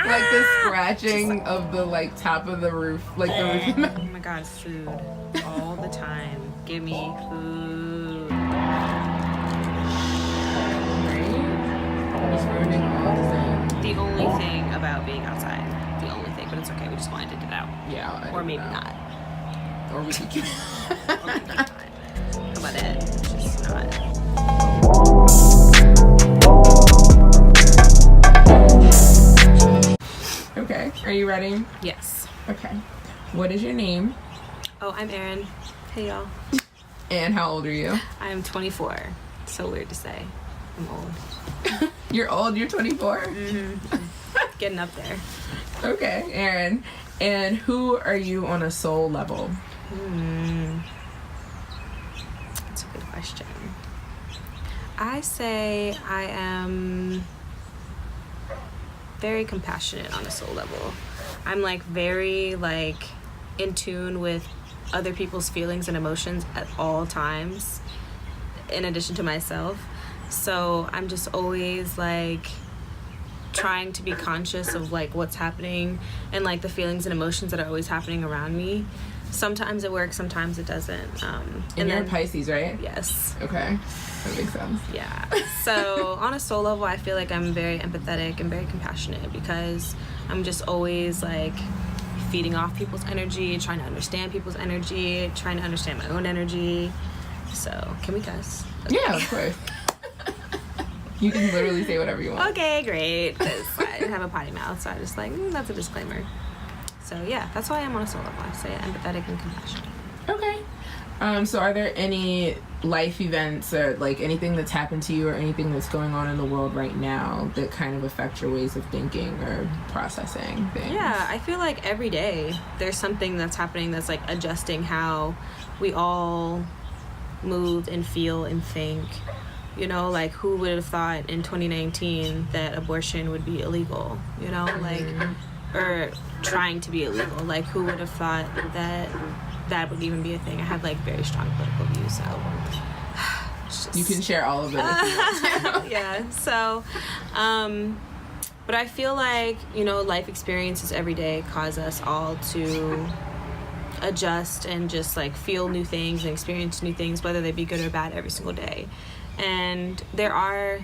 Like the scratching of the like top of the roof, like the roof. Oh my god, food all the time. Give me food. Right? Just ruining all the things. The only thing about being outside. The only thing, but it's okay. We just wanted to get out. Yeah. Or maybe not. Or we could. Or maybe not. How about it? Just not. Okay. Are you ready? Yes. Okay. What is your name? Oh, I'm Erin. Hey, y'all. And how old are you? I'm 24. So weird to say. I'm old. You're old? You're 24? Mm-hmm. Getting up there. Okay, Erin. And who are you on a soul level? That's a good question. I say I am very compassionate on a soul level. I'm like very like in tune with other people's feelings and emotions at all times, in addition to myself. So I'm just always like trying to be conscious of like what's happening and like the feelings and emotions that are always happening around me. Sometimes it works, sometimes it doesn't. And you're then, a Pisces, right? Yes. Okay, that makes sense. Yeah. So on a soul level, I feel like I'm very empathetic and very compassionate because I'm just always like feeding off people's energy, trying to understand people's energy, trying to understand my own energy. So can we cuss? Okay. Yeah, of course. You can literally say whatever you want. Okay, great. Because I have a potty mouth, so I just like, that's a disclaimer. So yeah, that's why I'm on a soul level. I say empathetic and compassionate. Okay. So are there any life events or like anything that's happened to you or anything that's going on in the world right now that kind of affect your ways of thinking or processing things? Yeah, I feel like every day there's something that's happening that's like adjusting how we all move and feel and think. You know, like who would have thought in 2019 that abortion would be illegal? You know, like, or trying to be illegal. Like who would have thought that that would even be a thing? I have like very strong political views, so just, you can share all of it if you want to. yeah. So, but I feel like, you know, life experiences every day cause us all to adjust and just like feel new things and experience new things, whether they be good or bad, every single day. And there are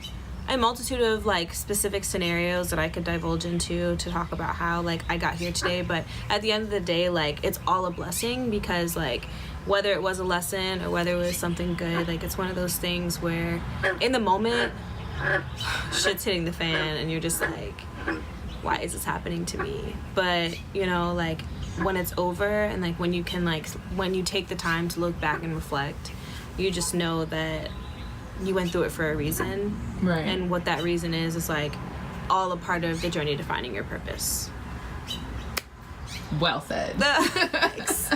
a multitude of like specific scenarios that I could divulge into to talk about how like I got here today, but at the end of the day, like it's all a blessing because like whether it was a lesson or whether it was something good, like it's one of those things where in the moment shit's hitting the fan and you're just like, why is this happening to me? But you know, like when it's over and like when you can like when you take the time to look back and reflect, you just know that you went through it for a reason. Right. And what that reason is like all a part of the journey to finding your purpose. Well said. Thanks.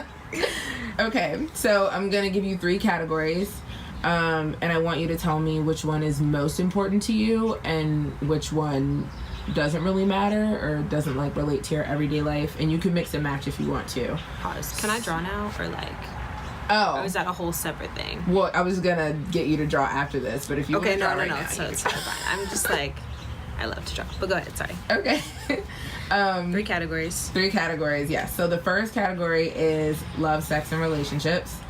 Okay, so I'm gonna give you 3 categories, and I want you to tell me which one is most important to you and which one doesn't really matter or doesn't like relate to your everyday life, and you can mix and match if you want to. Pause. Can I draw now or like? Oh. Or is that a whole separate thing? Well, I was gonna get you to draw after this, but if you want to draw right now, so it's fine. I'm just like, I love to draw. But go ahead, sorry. Okay. 3 categories. 3 categories, yes. So the first category is love, sex, and relationships.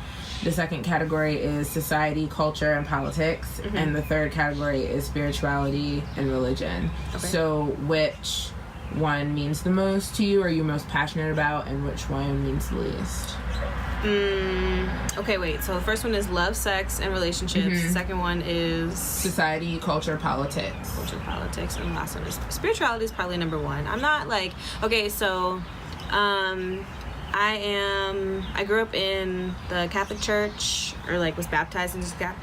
The second category is society, culture, and politics. Mm-hmm. And the third category is spirituality and religion. Okay. So which one means the most to you, or are you most passionate about, and which one means the least? Okay, wait. So the first one is love, sex, and relationships. Mm-hmm. The second one is society, culture, politics. Culture, politics, and the last one is spirituality is probably number 1. I'm not like, okay, so I grew up in the Catholic Church, or like was baptized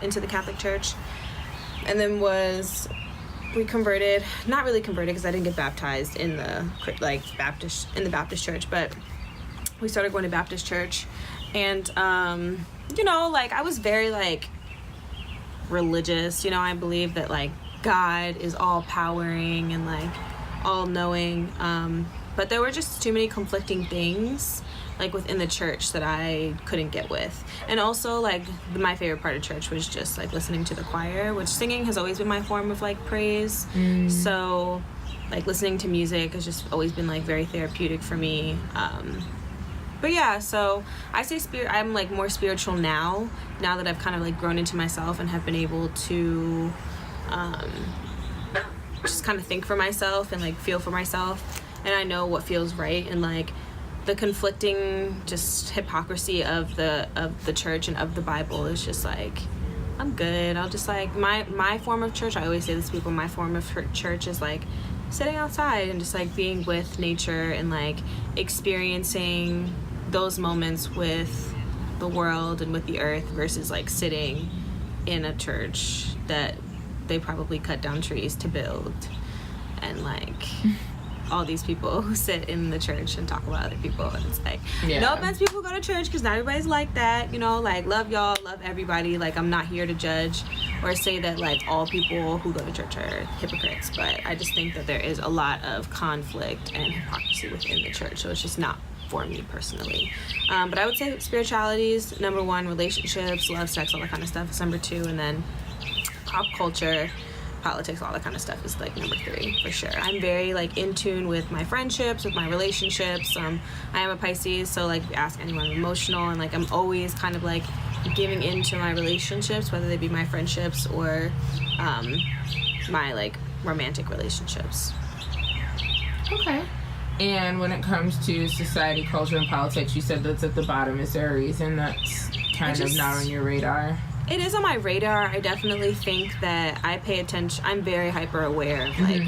into the Catholic Church, and then we converted, not really converted because I didn't get baptized in the Baptist church, but we started going to Baptist church. And, you know, like, I was very, like, religious. You know, I believe that, like, God is all-powering and, like, all-knowing. But there were just too many conflicting things, like, within the church that I couldn't get with. And also, like, my favorite part of church was just, like, listening to the choir, which singing has always been my form of, like, praise. So, like listening to music has just always been like very therapeutic for me. But yeah, so I say I'm like more spiritual now that I've kind of like grown into myself and have been able to just kind of think for myself and like feel for myself, and I know what feels right, and like the conflicting just hypocrisy of the church and of the Bible is just like, I'm good. I'll just like my form of church, I always say this to people, my form of church is like sitting outside and just like being with nature and like experiencing those moments with the world and with the earth, versus like sitting in a church that they probably cut down trees to build, and like all these people who sit in the church and talk about other people, and it's like, no offense, people who go to church, because not everybody's like that, you know, like love y'all, love everybody, like I'm not here to judge or say that like all people who go to church are hypocrites, but I just think that there is a lot of conflict and hypocrisy within the church, so it's just not for me personally. But I would say spirituality is number one, relationships, love, sex, all that kind of stuff is number two, and then pop culture, politics, all that kind of stuff is like number three for sure. I'm very like in tune with my friendships, with my relationships. I am a Pisces, so like ask anyone, I'm emotional, and like I'm always kind of like giving into my relationships, whether they be my friendships or my like romantic relationships. Okay. And when it comes to society, culture, and politics, you said that's at the bottom. Is there a reason that's kind of not on your radar? It is on my radar. I definitely think that I pay attention. I'm very hyper aware of like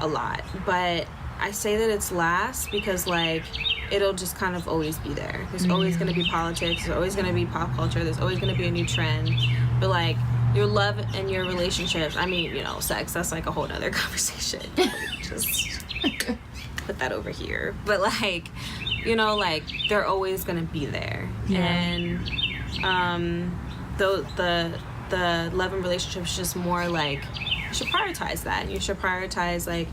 a lot, but I say that it's last because like it'll just kind of always be there. There's always going to be politics. There's always going to be pop culture. There's always going to be a new trend. But like your love and your relationships, I mean, you know, sex, that's like a whole nother conversation. Just put that over here. But like, you know, like they're always going to be there. Yeah. And the love and relationships is just more like, you should prioritize that, and you should prioritize like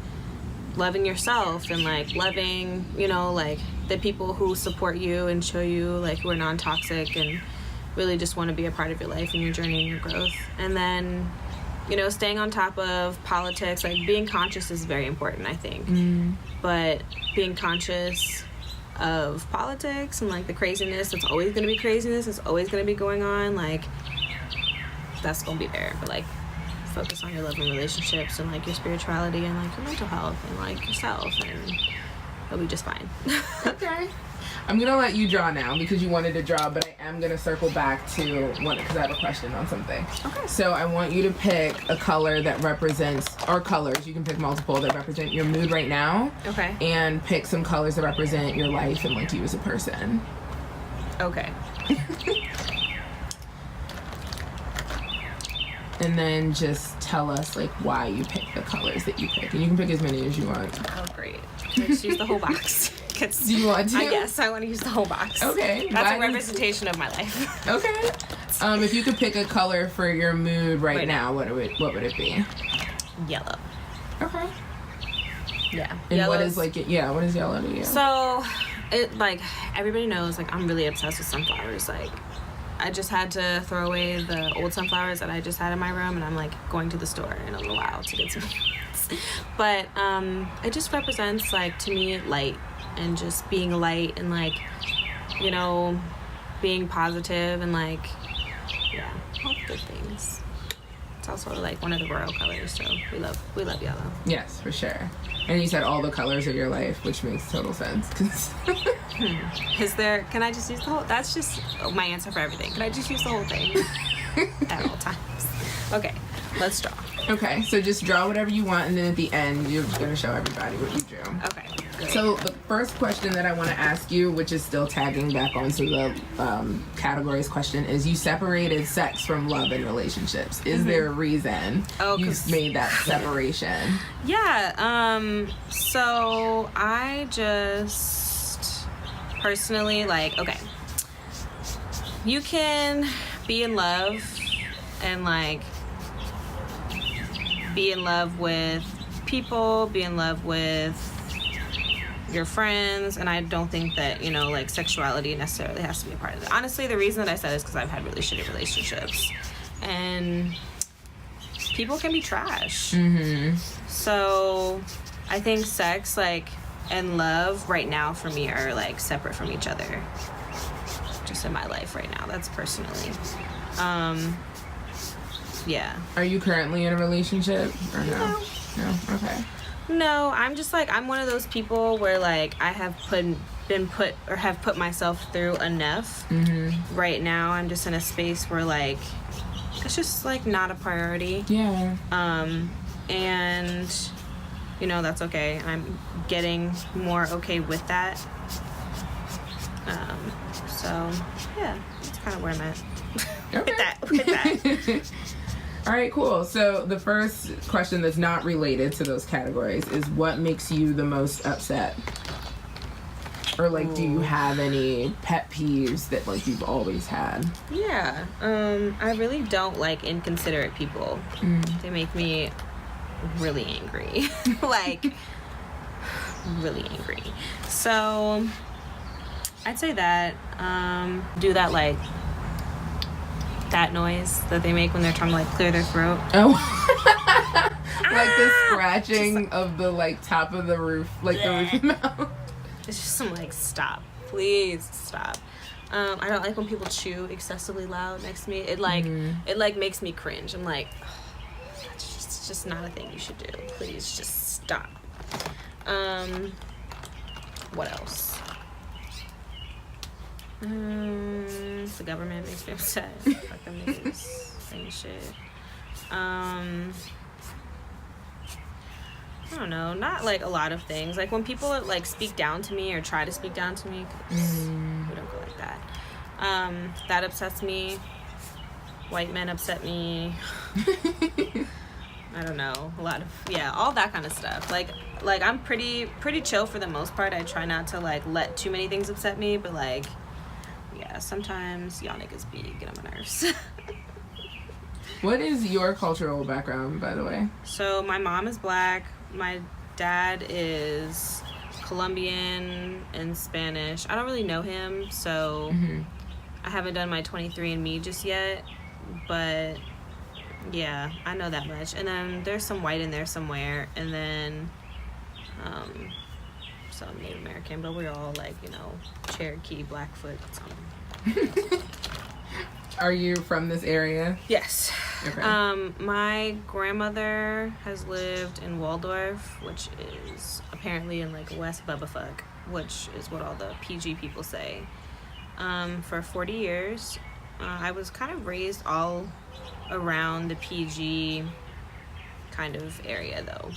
loving yourself and like loving, you know, like the people who support you and show you like who are non-toxic and really just want to be a part of your life and your journey and your growth. And then, you know, staying on top of politics, like being conscious is very important, I think. But being conscious of politics and like the craziness, it's always going to be craziness, it's always going to be going on, like that's going to be there. But like focus on your love and relationships and like your spirituality and like your mental health and like yourself, and you'll be just fine. Okay. I'm going to let you draw now because you wanted to draw, but I am going to circle back to one because I have a question on something. Okay. So I want you to pick a color that represents, or colors, you can pick multiple, that represent your mood right now. Okay. And pick some colors that represent your life and like you as a person. Okay. And then just tell us like why you pick the colors that you pick. And you can pick as many as you want. Oh, great. Let's use the whole box. Do you want to? Yes, I want to use the whole box. Okay. That's a representation of my life. Okay. If you could pick a color for your mood right now, what would it be? Yellow. Okay. Yeah. And what is like, what is yellow to you? So, it like, everybody knows, like, I'm really obsessed with sunflowers. Like, I just had to throw away the old sunflowers that I just had in my room, and I'm like going to the store in a little while to get some plants. But it just represents, like, to me, light, and just being light, and like, you know, being positive, and like, yeah, all the good things. It's also like one of the royal colors, so we love yellow. Yes, for sure. And you said all the colors of your life, which makes total sense. Can I just use the whole, that's just my answer for everything. Can I just use the whole thing at all times? Okay, let's draw. Okay, so just draw whatever you want, and then at the end, you're going to show everybody what you drew. Okay, great. So the first question that I want to ask you, which is still tagging back onto the categories question, is you separated sex from love and relationships. Is there a reason you made that separation? Yeah, so I just personally, like, okay, you can be in love and like be in love with people, be in love with your friends, and I don't think that, you know, like sexuality necessarily has to be a part of it. Honestly, the reason that I said it is because I've had really shitty relationships, and people can be trash. So I think sex, like, and love right now for me are, like, separate from each other. Just in my life right now. That's personally. Yeah. Are you currently in a relationship or no? No? Okay. No, I'm just, like, I'm one of those people where, like, I have put myself through enough. Mm-hmm. Right now, I'm just in a space where, like, it's just, like, not a priority. Yeah. And, you know, that's okay. I'm getting more okay with that. So, yeah, that's kind of where I'm at. Okay. with that. All right, cool. So the first question that's not related to those categories is what makes you the most upset? Or, like, do you have any pet peeves that, like, you've always had? Yeah. I really don't like inconsiderate people. They make me really angry. Like, really angry. So, I'd say that. Do that, like, that noise that they make when they're trying to, like, clear their throat. Oh. Like the scratching of the, like, top of the roof, like the roof mouth. It's just some, like, stop. Please stop. I don't like when people chew excessively loud next to me. It makes me cringe. I'm like, oh, it's just not a thing you should do. Please just stop. What else? The government makes me upset. Fuck them niggas saying shit. I don't know, not like a lot of things. Like when people like speak down to me or try to speak down to me, 'cause we don't go like that. That upsets me. White men upset me. I don't know, a lot of, yeah, all that kind of stuff. Like I'm pretty chill for the most part. I try not to like let too many things upset me, but like, yeah, sometimes y'all niggas be getting on my nerves. What is your cultural background, by the way? So my mom is Black. My dad is Colombian and Spanish. I don't really know him, so I haven't done my 23andMe just yet. But yeah, I know that much. And then there's some white in there somewhere. And then some Native American. But we're all like, you know, Cherokee, Blackfoot, something. Are you from this area? Yes. Okay. My grandmother has lived in Waldorf, which is apparently in like West Bubblefuck, which is what all the PG people say, for 40 years. I was kind of raised all around the PG kind of area though.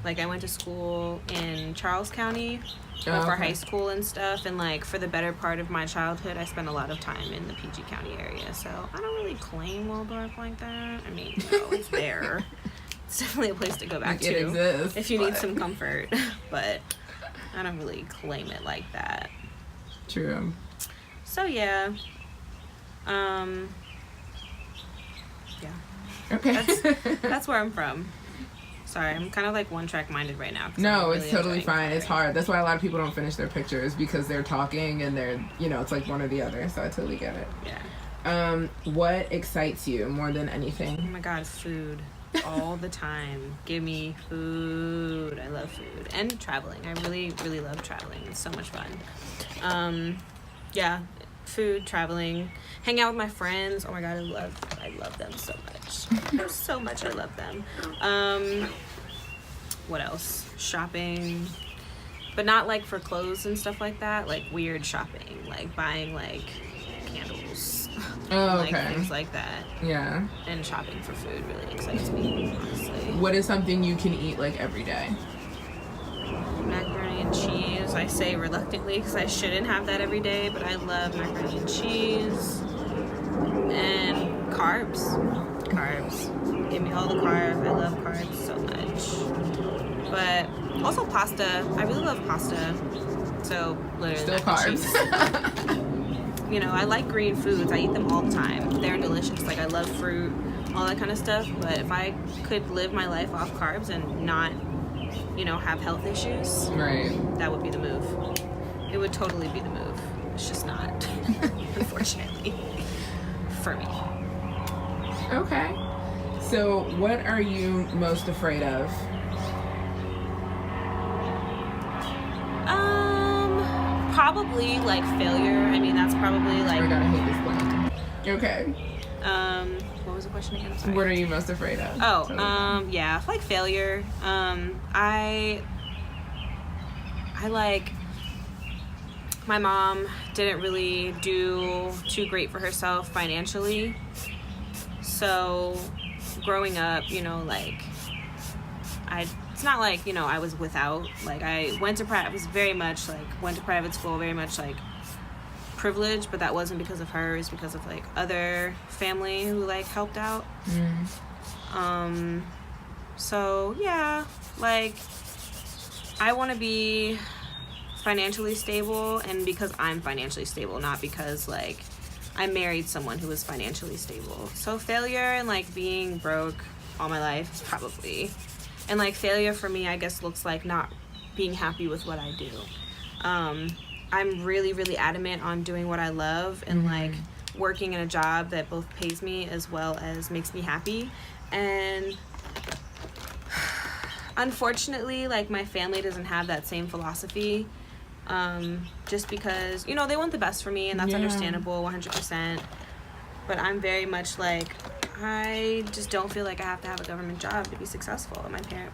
Like I went to school in Charles County for high school and stuff, and like for the better part of my childhood I spent a lot of time in the PG County area, so I don't really claim Waldorf like that. I mean, no, it's there. It's definitely a place to go back like it exists, if you need some comfort, but I don't really claim it like that. True. So yeah. Yeah. Okay. That's where I'm from. Sorry, I'm kind of like one-track minded right now. No, it's totally fine. It's hard. That's why a lot of people don't finish their pictures, because they're talking and they're, you know, it's like one or the other. So I totally get it. Yeah. What excites you more than anything? Oh my God, food. All the time. Give me food. I love food. And traveling. I really, really love traveling. It's so much fun. Yeah, food, traveling, hang out with my friends. Oh my God, I love them so much. So much I love them. What else? Shopping, but not like for clothes and stuff like that, like weird shopping, like buying like candles, like things like that. Yeah. And shopping for food really excites me, honestly. What is something you can eat like every day? Macaroni and cheese. I say reluctantly because I shouldn't have that every day, but I love macaroni and cheese. And carbs. Give me all the carbs. I love carbs so much. But also pasta. I really love pasta. So literally still carbs. You know, I like green foods. I eat them all the time. They're delicious. Like I love fruit, all that kind of stuff. But if I could live my life off carbs and not, you know, have health issues, right, that would be the move. It would totally be the move. It's just not, unfortunately, for me. Okay. So what are you most afraid of? probably like failure. I mean, that's probably like. I gotta hate this plan. Okay. What was the question again? I'm sorry. What are you most afraid of? Yeah, like failure. I like. My mom didn't really do too great for herself financially. So, growing up, you know, like, it's not like, you know, I was without. Like, I was very much, like, went to private school, very much, like, privileged, but that wasn't because of her. It was because of, like, other family who, like, helped out. So, yeah, like, I want to be financially stable, and because I'm financially stable, not because like I married someone who was financially stable. So failure and like being broke all my life is probably, and like failure for me I guess looks like not being happy with what I do. I'm really, really adamant on doing what I love and like working in a job that both pays me as well as makes me happy. And unfortunately, like, my family doesn't have that same philosophy, just because, you know, they want the best for me, and that's understandable 100%. But I'm very much like, I just don't feel like I have to have a government job to be successful.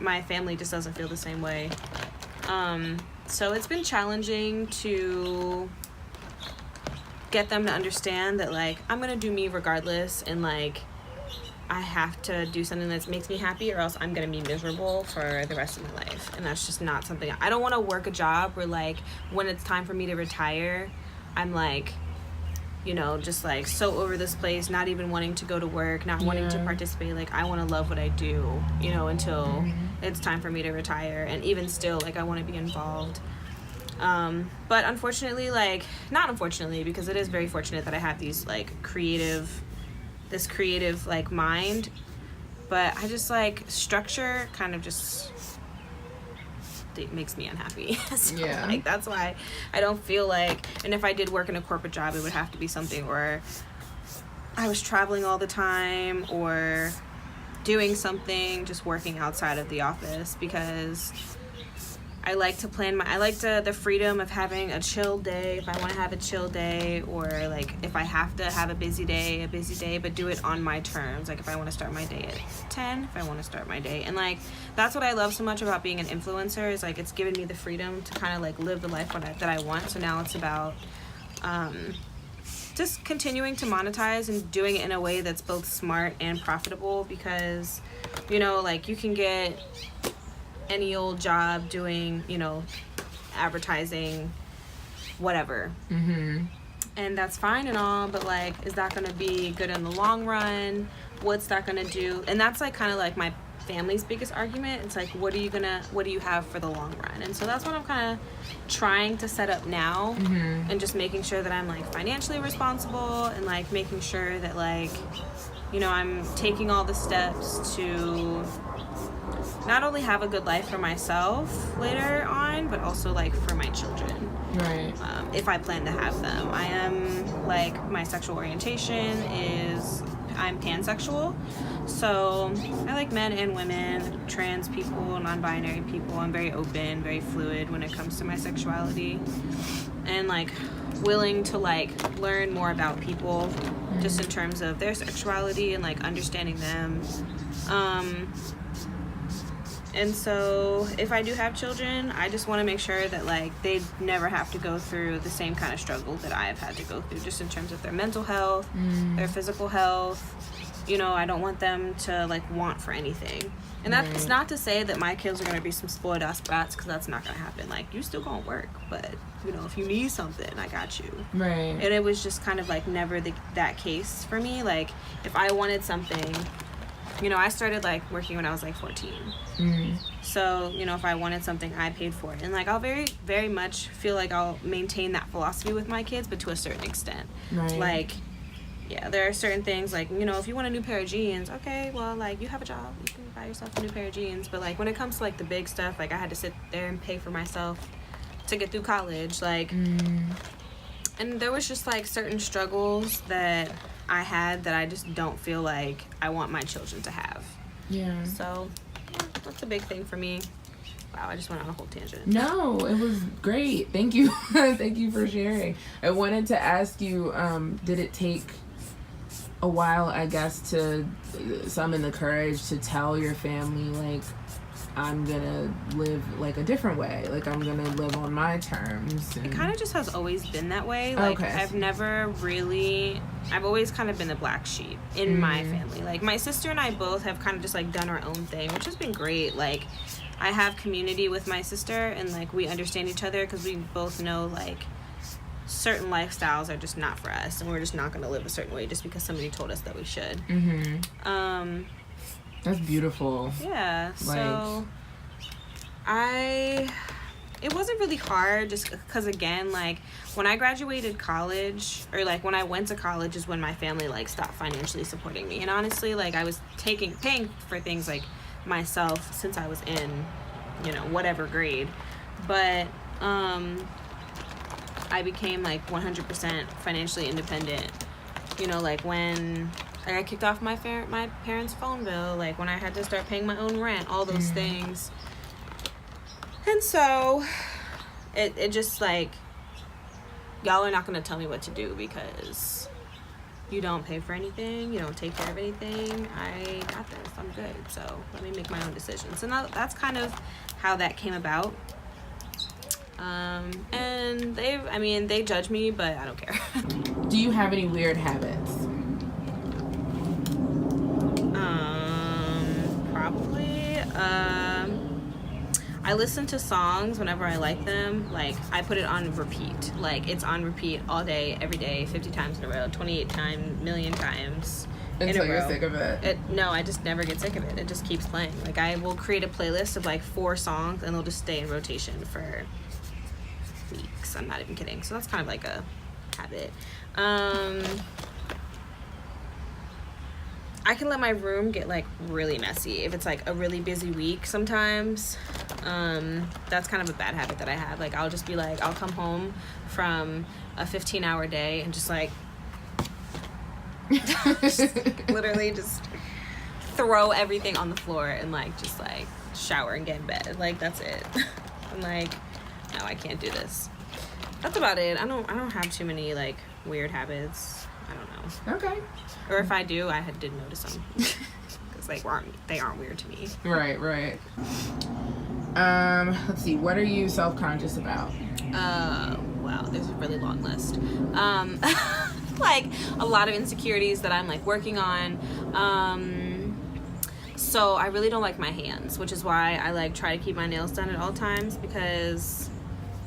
My family just doesn't feel the same way. So it's been challenging to get them to understand that, like, I'm gonna do me regardless, and like I have to do something that makes me happy, or else I'm gonna be miserable for the rest of my life. And that's just not something. I don't want to work a job where, like, when it's time for me to retire, I'm like, you know, just like so over this place, not even wanting to go to work, not wanting to participate. Like, I want to love what I do, you know, until it's time for me to retire. And even still, like, I want to be involved. But unfortunately, like, not unfortunately, because it is very fortunate that I have these like creative like mind, but I just like structure kind of just it makes me unhappy. So, like, that's why I don't feel like, and if I did work in a corporate job, it would have to be something where I was traveling all the time or doing something, just working outside of the office, because I like to plan the freedom of having a chill day if I want to have a chill day, or like if I have to have a busy day, but do it on my terms. Like, if I want to start my day at 10, if I want to start my day. And like, that's what I love so much about being an influencer, is like, it's given me the freedom to kind of like live the life that I want. So now it's about just continuing to monetize and doing it in a way that's both smart and profitable, because, you know, like, you can get any old job doing, you know, advertising, whatever, and that's fine and all, but like, is that going to be good in the long run? What's that going to do? And that's like kind of like my family's biggest argument. It's like, what do you have for the long run? And so that's what I'm kind of trying to set up now, and just making sure that I'm like financially responsible, and like making sure that, like, you know, I'm taking all the steps to not only have a good life for myself later on, but also like for my children. Right. If I plan to have them. I am, like, my sexual orientation is, I'm pansexual. So I like men and women, trans people, non-binary people. I'm very open, very fluid when it comes to my sexuality. And like willing to like learn more about people, just in terms of their sexuality and like understanding them. And so if I do have children, I just want to make sure that like they never have to go through the same kind of struggle that I have had to go through, just in terms of their mental health, their physical health. You know, I don't want them to like want for anything. And that's not to say that my kids are going to be some spoiled ass brats, because that's not going to happen. Like, you still going to work, but, you know, if you need something, I got you. Right. And it was just kind of like never that case for me. Like, if I wanted something, you know, I started like working when I was like 14. So, you know, if I wanted something, I paid for it. And like, I'll very, very much feel like I'll maintain that philosophy with my kids, but to a certain extent. Right. Like, yeah, there are certain things like, you know, if you want a new pair of jeans, okay, well, like, you have a job, you can buy yourself a new pair of jeans. But like, when it comes to like the big stuff, like, I had to sit there and pay for myself to get through college, like, and there was just like certain struggles that I had that I just don't feel like I want my children to have. Yeah. So, yeah, that's a big thing for me. Wow, I just went on a whole tangent. No, it was great. Thank you. Thank you for sharing. I wanted to ask you, did it take a while, I guess, to summon the courage to tell your family, like, I'm gonna live like a different way, like I'm gonna live on my terms? It kind of just has always been that way. Like, okay. I've always kind of been the black sheep in my family. Like, my sister and I both have kind of just like done our own thing, which has been great. Like, I have community with my sister, and like we understand each other because we both know like certain lifestyles are just not for us, and we're just not gonna live a certain way just because somebody told us that we should. That's beautiful. Yeah, so it wasn't really hard just because, again, like, when I graduated college, or, like, when I went to college is when my family, like, stopped financially supporting me. And honestly, like, I was paying for things, like, myself since I was in, you know, whatever grade. But I became, like, 100% financially independent, you know, like, when... Like, I kicked off my parents' phone bill, like, when I had to start paying my own rent, all those things. And so, it just, like, y'all are not going to tell me what to do because you don't pay for anything, you don't take care of anything. I got this, I'm good, so let me make my own decisions. And that's kind of how that came about. And they judge me, but I don't care. Do you have any weird habits? Probably. I listen to songs whenever I like them. Like, I put it on repeat. Like, it's on repeat all day, every day, 50 times in a row, 28 times, million times Until you're sick of it? No, I just never get sick of it. It just keeps playing. Like, I will create a playlist of, like, 4 songs, and they'll just stay in rotation for weeks. I'm not even kidding. So that's kind of like a habit. I can let my room get, like, really messy if it's, like, a really busy week sometimes. That's kind of a bad habit that I have. Like, I'll just be, like, I'll come home from a 15-hour day and just, like, literally just throw everything on the floor and, like, just, like, shower and get in bed. Like, that's it. I'm like, no, I can't do this. That's about it. I don't have too many, like, weird habits. I don't know. Okay. Or if I do, I didn't notice them. Because they aren't weird to me. Right. Let's see. What are you self-conscious about? Wow, there's a really long list. Like, a lot of insecurities that I'm, like, working on. So I really don't like my hands, which is why I, like, try to keep my nails done at all times, because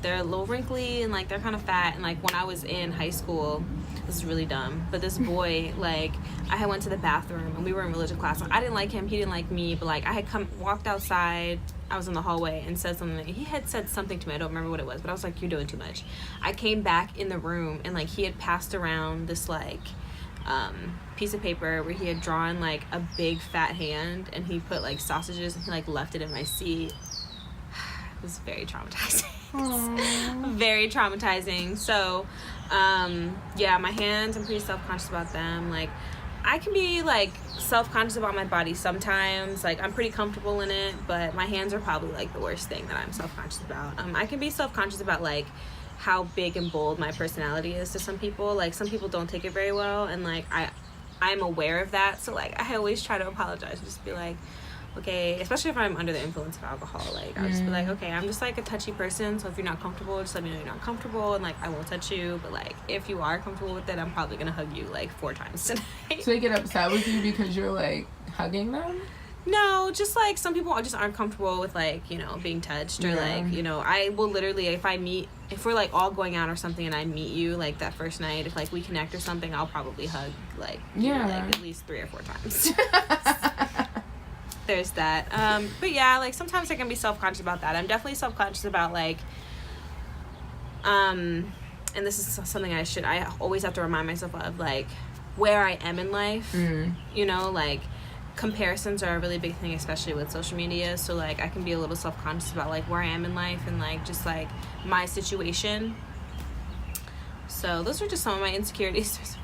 they're a little wrinkly and, like, they're kind of fat. And, like, when I was in high school, this is really dumb, but this boy, like, I had went to the bathroom and we were in religion class. I didn't like him, he didn't like me, but, like, I had walked outside, I was in the hallway and said something. He had said something to me, I don't remember what it was, but I was like, you're doing too much. I came back in the room and, like, he had passed around this, like, piece of paper where he had drawn, like, a big fat hand, and he put, like, sausages and he, like, left it in my seat. It was very traumatizing. Very traumatizing. So, yeah, my hands, I'm pretty self-conscious about them. Like, I can be, like, self-conscious about my body sometimes. Like, I'm pretty comfortable in it, but my hands are probably, like, the worst thing that I'm self-conscious about. I can be self-conscious about, like, how big and bold my personality is to some people. Like, some people don't take it very well, and, like, I'm aware of that. So, like, I always try to apologize, just be like, okay, especially if I'm under the influence of alcohol, like, I'll just be like, okay, I'm just, like, a touchy person, so if you're not comfortable, just let me know you're not comfortable, and, like, I won't touch you, but, like, if you are comfortable with it, I'm probably gonna hug you, like, 4 times tonight. So they get upset with you because you're, like, hugging them? No, just, like, some people just aren't comfortable with, like, you know, being touched, or, like, you know, I will literally, if we're, like, all going out or something and I meet you, like, that first night, if, like, we connect or something, I'll probably hug, like, you, like, at least 3 or 4 times. There's that. But yeah, like, sometimes I can be self-conscious about that. I'm definitely self-conscious about, like, and this is something I always have to remind myself of, like, where I am in life. You know, like, comparisons are a really big thing, especially with social media. So, like, I can be a little self-conscious about, like, where I am in life and, like, just, like, my situation. So those are just some of my insecurities. There's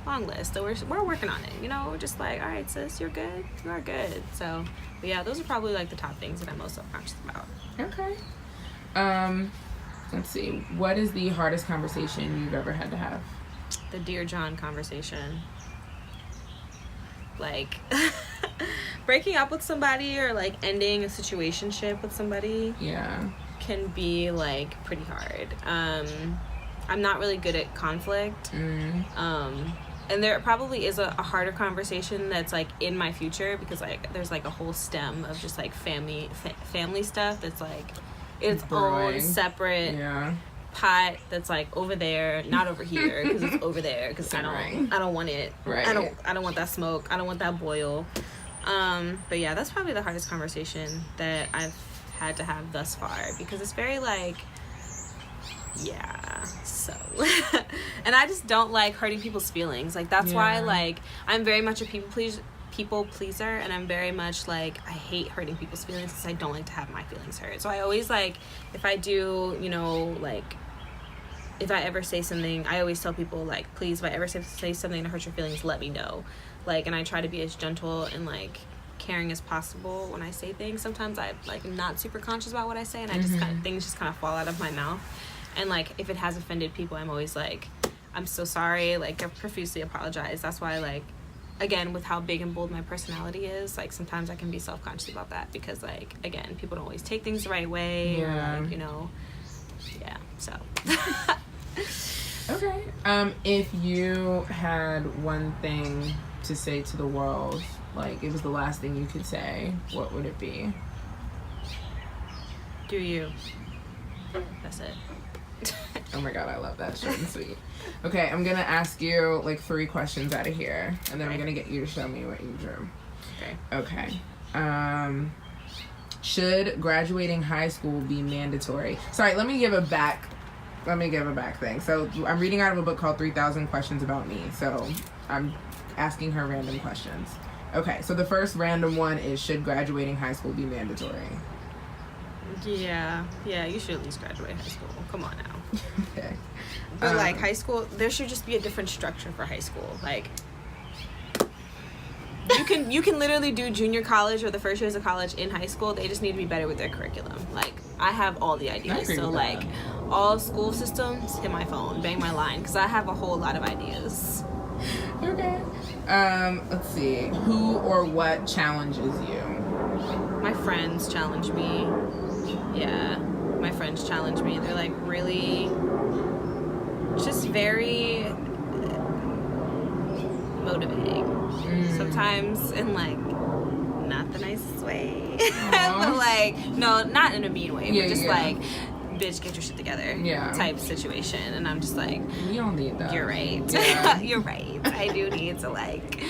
long list. So we're working on it. You know, we're just like, all right, sis, you're good. You are good. So, but yeah, those are probably like the top things that I'm most self-conscious about. Okay. Let's see. What is the hardest conversation you've ever had to have? The Dear John conversation. Like, breaking up with somebody or like ending a situationship with somebody. Yeah. Can be like pretty hard. I'm not really good at conflict. And there probably is a harder conversation that's like in my future, because like there's like a whole stem of just like family stuff that's like its own separate pot that's like over there, not over here, because it's over there, because I don't want it. Right. I don't want that smoke. I don't want that boil. But yeah, that's probably the hardest conversation that I've had to have thus far, because it's very like, yeah, so and I just don't like hurting people's feelings. Like that's why like I'm very much a people pleaser, and I'm very much like, I hate hurting people's feelings because I don't like to have my feelings hurt. So I always like, if I do, you know, like if I ever say something, I always tell people like, please, if I ever say something to hurt your feelings, let me know. Like, and I try to be as gentle and like caring as possible when I say things. Sometimes I'm like not super conscious about what I say, and I just things just kind of fall out of my mouth. And like if it has offended people, I'm always like, I'm so sorry, like I profusely apologize. That's why, like, again, with how big and bold my personality is, like sometimes I can be self-conscious about that, because like, again, people don't always take things the right way, or like, you know, so okay. If you had one thing to say to the world, like it was the last thing you could say, what would it be? Do you. That's it. Oh my god, I love that. Short and sweet. Okay, I'm gonna ask you like 3 questions out of here, and then I'm gonna get you to show me what you drew. Okay. Should graduating high school be mandatory? Sorry, let me give a back thing. So I'm reading out of a book called 3,000 Questions About Me. So I'm asking her random questions. Okay, so the first random one is, should graduating high school be mandatory? Yeah, you should at least graduate high school. Come on now. Okay. But like high school, there should just be a different structure for high school. Like you can literally do junior college or the first years of college in high school. They just need to be better with their curriculum. Like I have all the ideas. So like all school systems, hit my phone, bang my line, because I have a whole lot of ideas. Okay. Let's see. Who or what challenges you? My friends challenge me. Yeah, my friends challenge me. They're like really just very motivating. Sometimes in like not the nicest way. But like, no, not in a mean way, but just like, bitch, get your shit together type situation. And I'm just like, you don't need that. You're right. You're right. I do need to like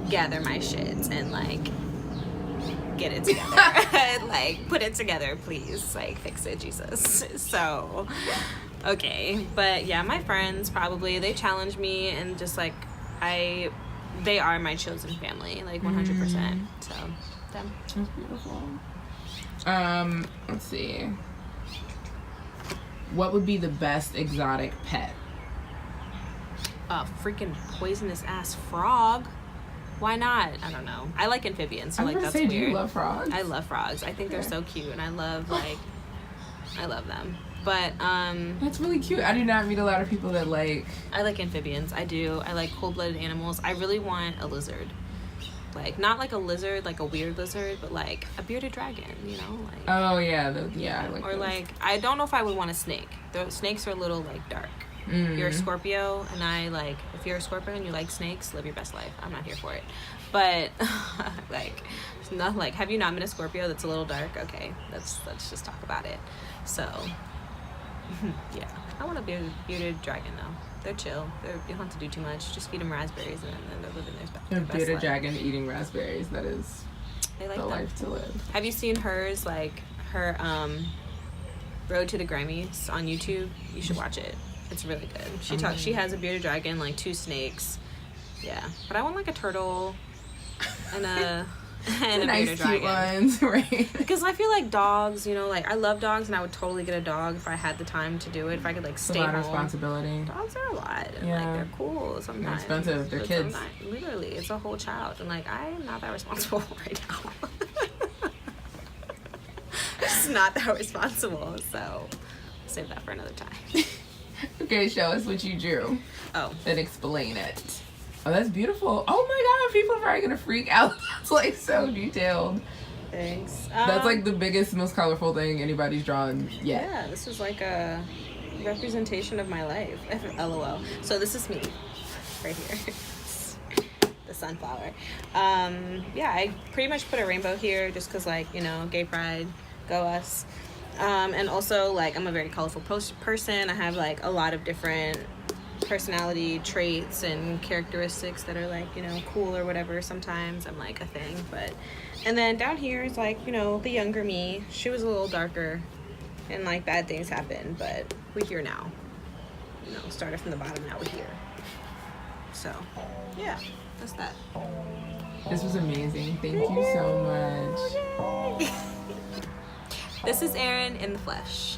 gather my shit and like get it together. Like put it together, please. Like fix it, Jesus. So okay. But yeah, my friends probably, they challenge me, and just like they are my chosen family, like 100%. So them. That's beautiful. Let's see. What would be the best exotic pet? A freaking poisonous ass frog. Why not? I don't know. I like amphibians, so like that's weird. Do you love frogs? I love frogs. I think they're so cute, and I love them. But that's really cute. I do not meet a lot of people that like. I like amphibians. I do. I like cold-blooded animals. I really want a lizard. Like not like a lizard, like a weird lizard, but like a bearded dragon. You know, like. Oh yeah, I like. Or those. like, I don't know if I would want a snake. The snakes are a little like dark. You're a Scorpio, and I like, if you're a Scorpio and you like snakes, live your best life. I'm not here for it. But like, it's not like, have you not been a Scorpio that's a little dark? Okay, let's just talk about it. So yeah, I want a bearded dragon though. They're chill. You don't have to do too much. Just feed them raspberries, and then they're living their best bearded life. dragon eating raspberries. That is they like the them. life to live. Have you seen hers, like her Road to the Grammys on YouTube? You should watch it. It's really good. She has a bearded dragon, like 2 snakes. Yeah. But I want like a turtle and a and the a nice bearded cute dragon. ones, right? Because I feel like dogs, you know, like I love dogs and I would totally get a dog if I had the time to do it. If I could like It's stay a lot home. of responsibility. Dogs are a lot. And, Yeah. like they're cool sometimes. They're expensive. They're But kids. Literally, it's a whole child, and like I am not that responsible right now. Just not that responsible. So save that for another time. Okay, show us what you drew. Oh. Then explain it. Oh, that's beautiful. Oh my god, people are probably gonna freak out. That's like so detailed. Thanks. That's like the biggest, most colorful thing anybody's drawn yet. Yeah, this is like a representation of my life. LOL. So this is me, right here. The sunflower. Yeah, I pretty much put a rainbow here just because, like, you know, gay pride, go us. And also, like, I'm a very colorful person. I have, like, a lot of different personality traits and characteristics that are, like, you know, cool or whatever. Sometimes I'm, like, a thing, but... And then down here is, like, you know, the younger me. She was a little darker, and, like, bad things happened, but we're here now. You know, started from the bottom, now we're here. So, yeah, that's that. This was amazing. Thank you so much. This is Erin in the flesh.